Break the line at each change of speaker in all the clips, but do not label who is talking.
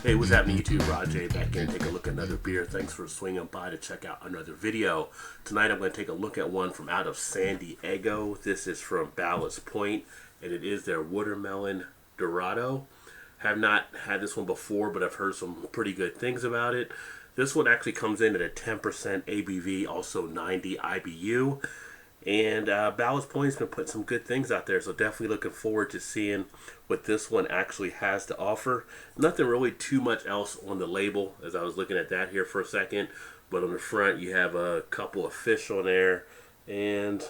Hey, what's happening YouTube? Rod J back in. Take a look at another beer. Thanks for swinging by to check out another video. Tonight I'm going to take a look at one from out of San Diego. This is from Ballast, and it is their watermelon Dorado. Have not had this one before, but I've heard some pretty good things about it. This one actually comes in at a 10% ABV, also 90 IBU. And Ballast Point's been putting some good things out there, so definitely looking forward to seeing what this one actually has to offer. Nothing really too much else on the label, as I was looking at that here for a second. But on the front, you have a couple of fish on there, and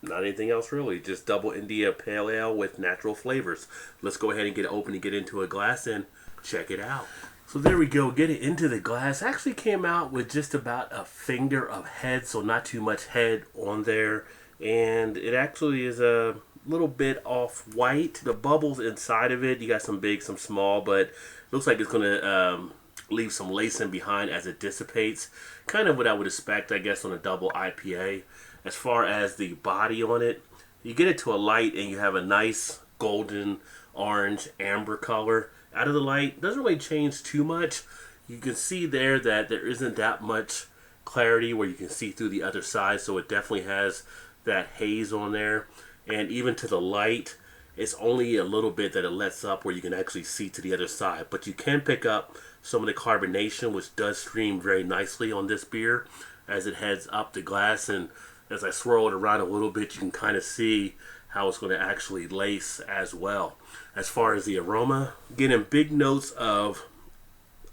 not anything else really. Just double India Pale Ale with natural flavors. Let's go ahead and get it open and get into a glass and check it out. So there we go, get it into the glass. Actually came out with just about a finger of head, so not too much head on there. And it actually is a little bit off-white. The bubbles inside of it, you got some big, some small, but it looks like it's going to leave some lacing behind as it dissipates. Kind of what I would expect, I guess, on a double IPA. As far as the body on it, you get it to a light and you have a nice golden, orange, amber color. Out of the light, doesn't really change too much. You can see there that there isn't that much clarity where you can see through the other side, so it definitely has that haze on there. And even to the light, it's only a little bit that it lets up where you can actually see to the other side. But you can pick up some of the carbonation, which does stream very nicely on this beer as it heads up the glass. And as I swirl it around a little bit, you can kind of see how it's going to actually lace as well. As far as the aroma, getting big notes of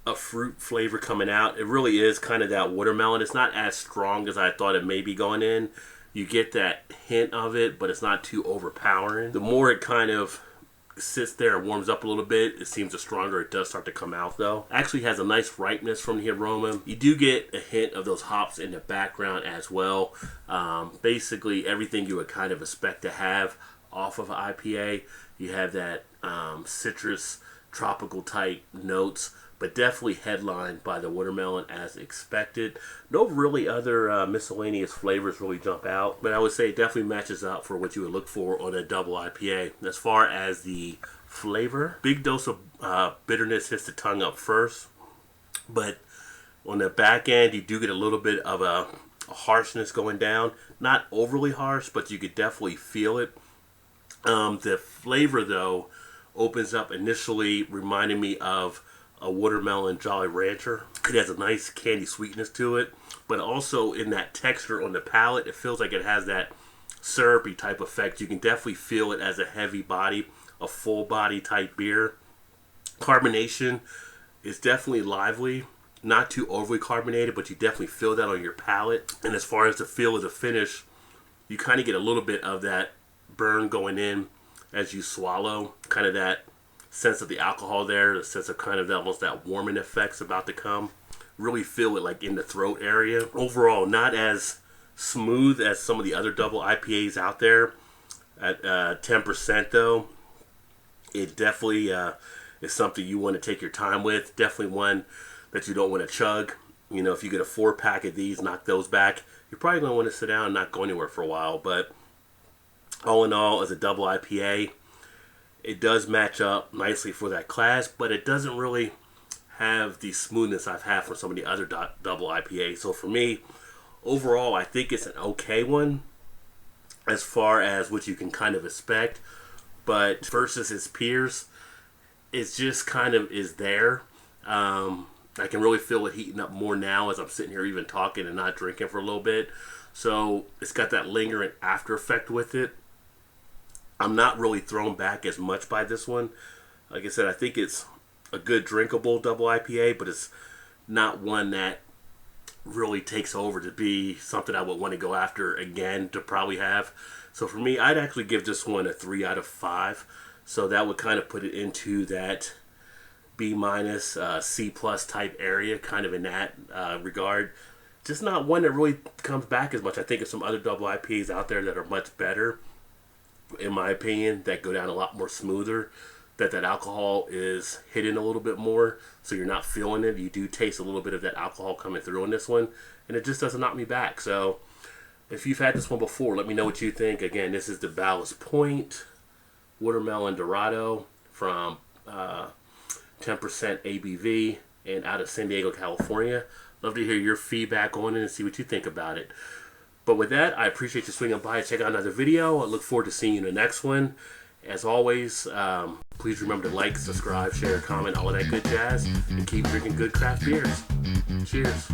a fruit flavor coming out. It really is kind of that watermelon. It's not as strong as I thought it may be going in. You get that hint of it, but it's not too overpowering. The more it kind of sits there and warms up a little bit, it seems the stronger it does start to come out though. Actually has a nice ripeness from the aroma. You do get a hint of those hops in the background as well. Basically everything you would kind of expect to have off of an IPA. You have that citrus, tropical type notes, but definitely headlined by the watermelon as expected. No really other miscellaneous flavors really jump out, but I would say it definitely matches up for what you would look for on a double IPA. As far as the flavor, big dose of bitterness hits the tongue up first, but on the back end you do get a little bit of a harshness going down. Not overly harsh, but you could definitely feel it. The flavor though opens up initially reminding me of a watermelon Jolly Rancher. It has a nice candy sweetness to it, but also in that texture on the palate, it feels like it has that syrupy type effect. You can definitely feel it as a heavy body, a full body type beer. Carbonation is definitely lively, not too overly carbonated, but you definitely feel that on your palate. And as far as the feel of the finish, you kind of get a little bit of that burn going in as you swallow, kind of that sense of the alcohol there, the sense of kind of almost that warming effects about to come. Really feel it like in the throat area. Overall, not as smooth as some of the other double IPAs out there at 10% though. It definitely is something you want to take your time with. Definitely one that you don't want to chug. You know, if you get a 4-pack of these, knock those back. You're probably going to want to sit down and not go anywhere for a while. But all in all, as a double IPA, it does match up nicely for that class, but it doesn't really have the smoothness I've had for some of the other double IPAs. So for me, overall, I think it's an okay one as far as what you can kind of expect. But versus its peers, it's just kind of is there. I can really feel it heating up more now as I'm sitting here even talking and not drinking for a little bit. So it's got that lingering after effect with it. I'm not really thrown back as much by this one. Like I said, I think it's a good drinkable double IPA, but it's not one that really takes over to be something I would want to go after again to probably have. So for me, I'd actually give this one a 3 out of 5. So that would kind of put it into that B-, C+ type area, kind of in that regard. Just not one that really comes back as much. I think of some other double IPAs out there that are much better, in my opinion, that go down a lot more smoother, that alcohol is hitting a little bit more, so you're not feeling it. You do taste a little bit of that alcohol coming through on this one, and it just doesn't knock me back. So if you've had this one before, let me know what you think. Again, this is the Ballast Point Watermelon Dorado from 10% ABV, and out of San Diego, California. Love to hear your feedback on it and see what you think about it. But with that, I appreciate you swinging by and check out another video. I look forward to seeing you in the next one. As always, please remember to like, subscribe, share, comment, all of that good jazz, and keep drinking good craft beers. Cheers.